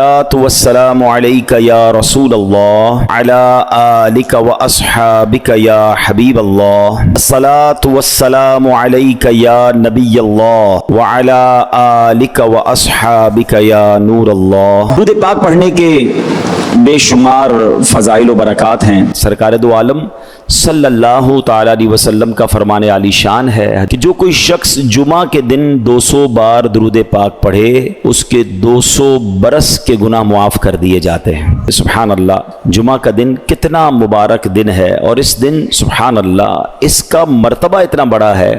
والسلام علیک یا رسول اللہ علی آلک و اصحابک یا حبیب اللہ، الصلاۃ والسلام علیک یا نبی اللہ وعلی آلک و اصحابک یا نور اللہ۔ درود پاک پڑھنے کے بے شمار فضائل و برکات ہیں۔ سرکار دو عالم صلی اللہ تعالی علیہ وسلم کا فرمان عالی شان ہے کہ جو کوئی شخص جمعہ کے دن 200 بار درود پاک پڑھے اس کے 200 برس کے گناہ معاف کر دیے جاتے ہیں۔ سبحان اللہ، جمعہ کا دن کتنا مبارک دن ہے، اور اس دن سبحان اللہ اس کا مرتبہ اتنا بڑا ہے۔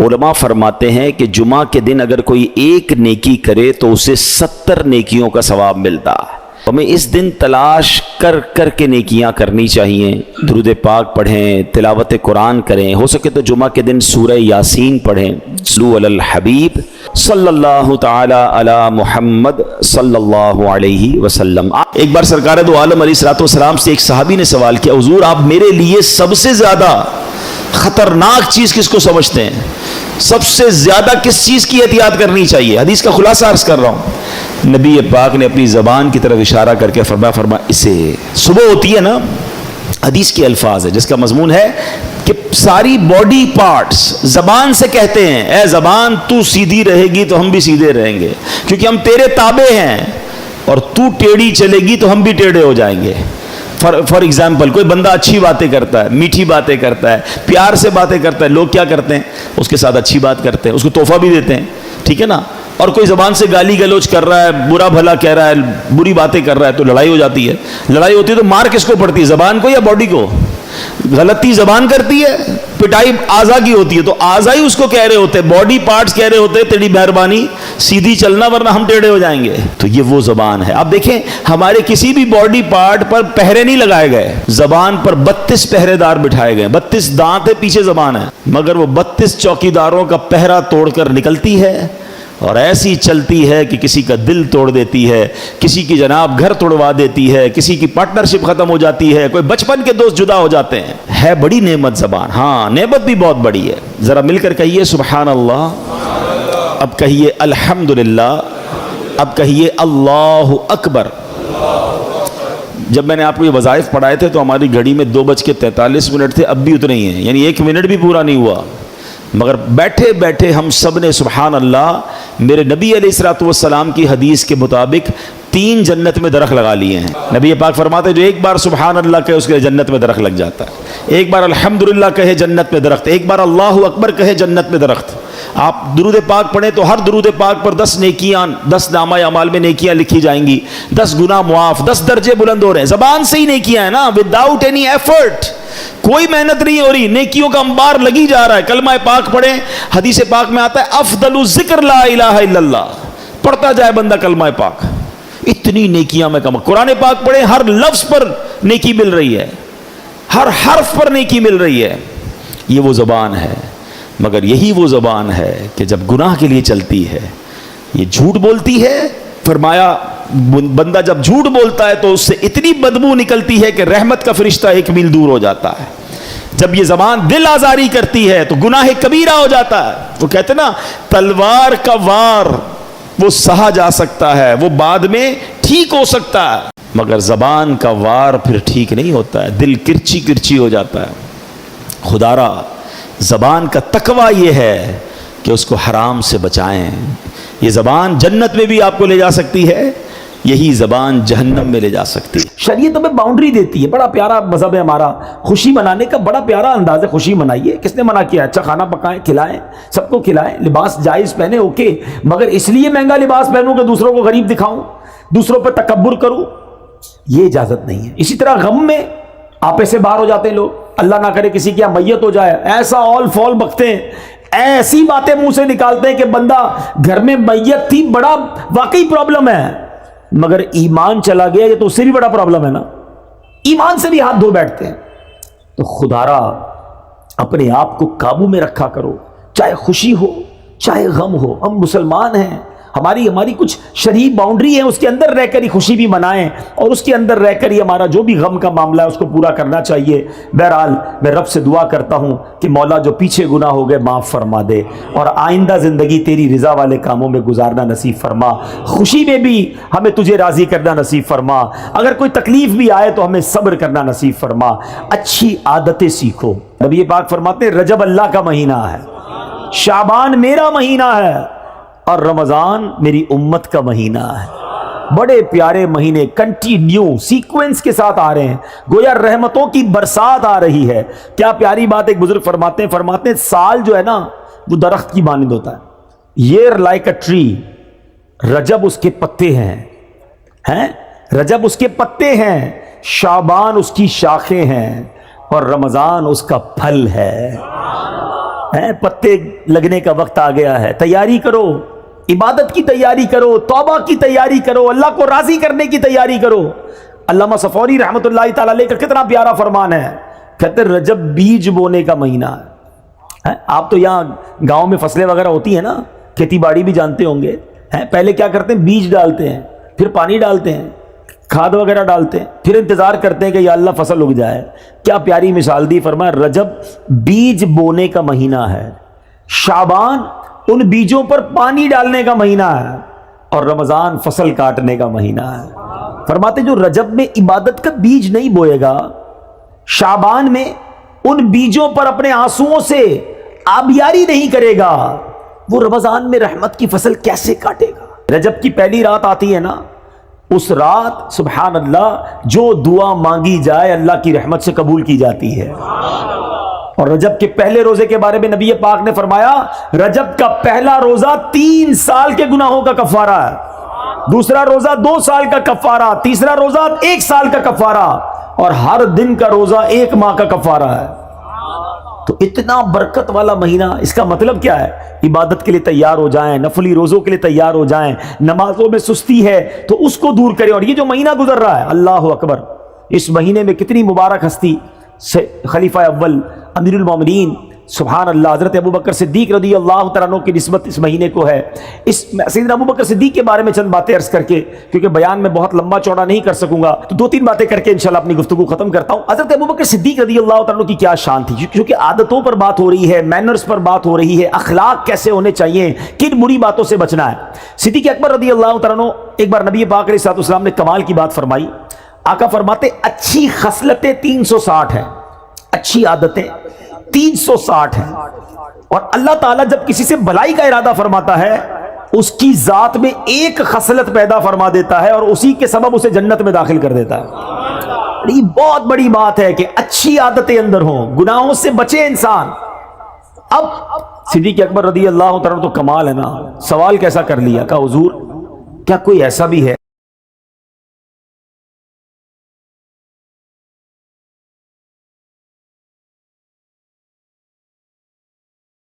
علماء فرماتے ہیں کہ جمعہ کے دن اگر کوئی ایک نیکی کرے تو اسے 70 نیکیوں کا ثواب ملتا ہے۔ ہمیں اس دن تلاش کر کر کے نیکیاں کرنی چاہیے، درود پاک پڑھیں، تلاوت قرآن کریں، ہو سکے تو جمعہ کے دن سورہ یاسین پڑھیں۔ صلو علی الحبیب صلی اللہ تعالی علی محمد صلی اللہ علیہ وسلم۔ ایک بار سرکار دو عالم علیہ الصلوۃ والسلام سے ایک صحابی نے سوال کیا، حضور آپ میرے لیے سب سے زیادہ خطرناک چیز کس کو سمجھتے ہیں؟ سب سے زیادہ کس چیز کی احتیاط کرنی چاہیے؟ حدیث کا خلاصہ عرض کر رہا ہوں۔ نبی پاک نے اپنی زبان کی طرف اشارہ کر کے فرمایا اسے صبح ہوتی ہے نا، حدیث کے الفاظ ہے جس کا مضمون ہے کہ ساری باڈی پارٹس زبان سے کہتے ہیں اے زبان تو سیدھی رہے گی تو ہم بھی سیدھے رہیں گے، کیونکہ ہم تیرے تابع ہیں، اور تو ٹیڑھی چلے گی تو ہم بھی ٹیڑھے ہو جائیں گے۔ فار ایگزامپل کوئی بندہ اچھی باتیں کرتا ہے، میٹھی باتیں کرتا ہے، پیار سے باتیں کرتا ہے، لوگ کیا کرتے ہیں؟ اس کے ساتھ اچھی بات کرتے ہیں، اس کو تحفہ بھی دیتے ہیں، ٹھیک ہے نا؟ اور کوئی زبان سے گالی گلوچ کر رہا ہے، برا بھلا کہہ رہا ہے، بری باتیں کر رہا ہے، تو لڑائی ہو جاتی ہے۔ لڑائی ہوتی ہے تو مار کس کو پڑتی ہے؟ زبان کو یا باڈی کو؟ غلطی زبان کرتی ہے، پٹائی اعضاء کی ہوتی ہے، تو اعضاء ہی اس کو کہہ رہے ہوتے ہیں، باڈی پارٹس کہہ رہے ہوتے ہیں تیری مہربانی سیدھی چلنا ورنہ ہم ٹیڑھے ہو جائیں گے۔ تو یہ وہ زبان ہے۔ آپ دیکھیں ہمارے کسی بھی باڈی پارٹ پر پہرے نہیں لگائے گئے، زبان پر 32 پہرے دار بٹھائے گئے، 32 دانت ہے، پیچھے زبان ہے، مگر وہ 32 چوکیداروں کا پہرا توڑ کر نکلتی ہے، اور ایسی چلتی ہے کہ کسی کا دل توڑ دیتی ہے، کسی کی جناب گھر توڑوا دیتی ہے، کسی کی پارٹنرشپ ختم ہو جاتی ہے، کوئی بچپن کے دوست جدا ہو جاتے ہیں۔ ہے بڑی نعمت زبان، ہاں نعمت بھی بہت بڑی ہے۔ ذرا مل کر کہیے سبحان اللہ، اب کہیے الحمدللہ، اب کہیے اللہ اکبر۔ جب میں نے آپ کو یہ وظائف پڑھائے تھے تو ہماری گھڑی میں 2:43 تھے، اب بھی اتنے ہی ہیں، یعنی 1 منٹ بھی پورا نہیں ہوا، مگر بیٹھے بیٹھے ہم سب نے سبحان اللہ میرے نبی علیہ الصلوۃ والسلام کی حدیث کے مطابق 3 جنت میں درخت لگا لیے ہیں۔ نبی پاک فرماتے جو ایک بار سبحان اللہ کہے اس کے جنت میں درخت لگ جاتا ہے، ایک بار الحمدللہ کہے جنت میں درخت، ایک بار اللہ اکبر کہے جنت میں درخت۔ آپ درود پاک پڑھیں تو ہر درود پاک پر 10 نیکیاں، 10 نامہ اعمال میں نیکیاں لکھی جائیں گی، 10 گناہ معاف، 10 درجے بلند ہو رہے ہیں۔ زبان سے ہی نیکیاں ہیں نا، وداؤٹ اینی ایفرٹ، کوئی محنت نہیں ہو رہی، نیکیوں کا انبار لگی جا رہا ہے۔ کلمہ پاک پڑھیں، حدیث پاک میں آتا ہے افضل الذکر لا الہ الا اللہ، پڑھتا جائے بندہ کلمہ پاک، اتنی نیکیاں میں کم۔ قرآن پاک پڑھیں، ہر لفظ پر نیکی مل رہی ہے، ہر حرف پر نیکی مل رہی ہے۔ یہ وہ زبان ہے، مگر یہی وہ زبان ہے کہ جب گناہ کے لیے چلتی ہے یہ جھوٹ بولتی ہے۔ فرمایا بندہ جب جھوٹ بولتا ہے تو اس سے اتنی بدبو نکلتی ہے کہ رحمت کا فرشتہ 1 میل دور ہو جاتا ہے۔ جب یہ زبان دل آزاری کرتی ہے تو گناہ کبیرہ ہو جاتا ہے۔ وہ کہتے ہیں نا تلوار کا وار وہ سہا جا سکتا ہے، وہ بعد میں ٹھیک ہو سکتا ہے، مگر زبان کا وار پھر ٹھیک نہیں ہوتا ہے، دل کرچی کرچی ہو جاتا ہے۔ خدا را زبان کا تقویٰ یہ ہے کہ اس کو حرام سے بچائیں۔ یہ زبان جنت میں بھی آپ کو لے جا سکتی ہے، یہی زبان جہنم میں لے جا سکتی ہے۔ شریعت ہمیں باؤنڈری دیتی ہے، بڑا پیارا مذہب ہے ہمارا، خوشی منانے کا بڑا پیارا انداز ہے۔ خوشی منائیے، کس نے منع کیا؟ اچھا کھانا پکائیں، کھلائیں، سب کو کھلائیں، لباس جائز پہنے، اوکے، مگر اس لیے مہنگا لباس پہنوں کہ دوسروں کو غریب دکھاؤں، دوسروں پر تکبر کروں، یہ اجازت نہیں ہے۔ اسی طرح غم میں آپے سے باہر ہو جاتے ہیں لوگ، اللہ نہ کرے کسی کی میت ہو جائے، ایسا آل فال بکتے ہیں، ایسی باتیں منہ سے نکالتے ہیں کہ بندہ گھر میں میت تھی، بڑا واقعی پرابلم ہے، مگر ایمان چلا گیا یہ تو اس سے بھی بڑا پرابلم ہے نا، ایمان سے بھی ہاتھ دھو بیٹھتے ہیں۔ تو خدارا اپنے آپ کو قابو میں رکھا کرو، چاہے خوشی ہو چاہے غم ہو، ہم مسلمان ہیں، ہماری کچھ شرعی باؤنڈری ہے، اس کے اندر رہ کر ہی خوشی بھی منائیں، اور اس کے اندر رہ کر ہی ہمارا جو بھی غم کا معاملہ ہے اس کو پورا کرنا چاہیے۔ بہرحال میں رب سے دعا کرتا ہوں کہ مولا جو پیچھے گناہ ہو گئے معاف فرما دے، اور آئندہ زندگی تیری رضا والے کاموں میں گزارنا نصیب فرما، خوشی میں بھی ہمیں تجھے راضی کرنا نصیب فرما، اگر کوئی تکلیف بھی آئے تو ہمیں صبر کرنا نصیب فرما، اچھی عادتیں سیکھو۔ نبی پاک فرماتے ہیں رجب اللہ کا مہینہ ہے، شعبان میرا مہینہ ہے، اور رمضان میری امت کا مہینہ ہے۔ بڑے پیارے مہینے کنٹینیو سیکوینس کے ساتھ آ رہے ہیں، گویا رحمتوں کی برسات آ رہی ہے۔ کیا پیاری بات ایک بزرگ فرماتے ہیں سال جو ہے نا وہ درخت کی مانند ہوتا ہے، year like a tree، رجب اس کے پتے ہیں، رجب اس کے پتے ہیں، شعبان اس کی شاخیں ہیں، اور رمضان اس کا پھل ہے۔ پتے لگنے کا وقت آ گیا ہے، تیاری کرو، عبادت کی تیاری کرو، توبہ کی تیاری کرو، اللہ کو راضی کرنے کی تیاری کرو۔ علامہ صفوری رحمۃ اللہ تعالی علیہ کا کتنا پیارا فرمان ہے، کہتے ہیں رجب بیج بونے کا مہینہ ہے۔ آپ تو یہاں گاؤں میں فصلیں وغیرہ ہوتی ہیں نا، کھیتی باڑی بھی جانتے ہوں گے، پہلے کیا کرتے ہیں، بیج ڈالتے ہیں، پھر پانی ڈالتے ہیں، کھاد وغیرہ ڈالتے ہیں، پھر انتظار کرتے ہیں کہ یا اللہ فصل اگ جائے۔ کیا پیاری مثال دی، فرمایا رجب بیج بونے کا مہینہ ہے، شعبان ان بیجوں پر پانی ڈالنے کا مہینہ ہے، اور رمضان فصل کاٹنے کا مہینہ ہے۔ فرماتے جو رجب میں عبادت کا بیج نہیں بوئے گا، شعبان میں ان بیجوں پر اپنے آنسوؤں سے آبیاری نہیں کرے گا، وہ رمضان میں رحمت کی فصل کیسے کاٹے گا؟ رجب کی پہلی رات آتی ہے نا، اس رات سبحان اللہ جو دعا مانگی جائے اللہ کی رحمت سے قبول کی جاتی ہے۔ اور رجب کے پہلے روزے کے بارے میں نبی پاک نے فرمایا رجب کا پہلا روزہ 3 سال کے گناہوں کا کفارہ ہے، دوسرا روزہ 2 سال کا کفارہ، تیسرا روزہ 1 سال کا کفارہ، اور ہر دن کا روزہ 1 ماہ کا کفارہ ہے۔ تو اتنا برکت والا مہینہ، اس کا مطلب کیا ہے؟ عبادت کے لیے تیار ہو جائیں، نفلی روزوں کے لیے تیار ہو جائیں، نمازوں میں سستی ہے تو اس کو دور کریں۔ اور یہ جو مہینہ گزر رہا ہے، اللہ اکبر، اس مہینے میں کتنی مبارک ہستی، خلیفہ اول امیر المومنین سبحان اللہ حضرت ابوبکر صدیق رضی اللہ تعالیٰ عنہ کی نسبت اس مہینے کو ہے۔ اس سیدنا ابوبکر صدیق کے بارے میں چند باتیں عرض کر کے، کیونکہ بیان میں بہت لمبا چوڑا نہیں کر سکوں گا، تو 2-3 باتیں کر کے انشاءاللہ اپنی گفتگو ختم کرتا ہوں۔ حضرت ابوبکر صدیق رضی اللہ تعالیٰ عنہ کی کیا شان تھی، کیونکہ عادتوں پر بات ہو رہی ہے، مینرز پر بات ہو رہی ہے، اخلاق کیسے ہونے چاہیے، کن بری باتوں سے بچنا ہے۔ صدیق اکبر رضی اللہ تعالیٰ عنہ ایک بار نبی پاک علیہ الصلوۃ والسلام نے کمال کی بات فرمائی۔ آقا فرماتے اچھی خصلتیں 360 ہیں، اچھی عادتیں 360 ہیں، اور اللہ تعالیٰ جب کسی سے بھلائی کا ارادہ فرماتا ہے اس کی ذات میں ایک خصلت پیدا فرما دیتا ہے اور اسی کے سبب اسے جنت میں داخل کر دیتا ہے۔ یہ بہت بڑی بات ہے کہ اچھی عادتیں اندر ہوں، گناہوں سے بچے انسان۔ اب صدیق اکبر رضی اللہ تعالیٰ تو کمال ہے نا، سوال کیسا کر لیا کہ حضور کیا کوئی ایسا بھی ہے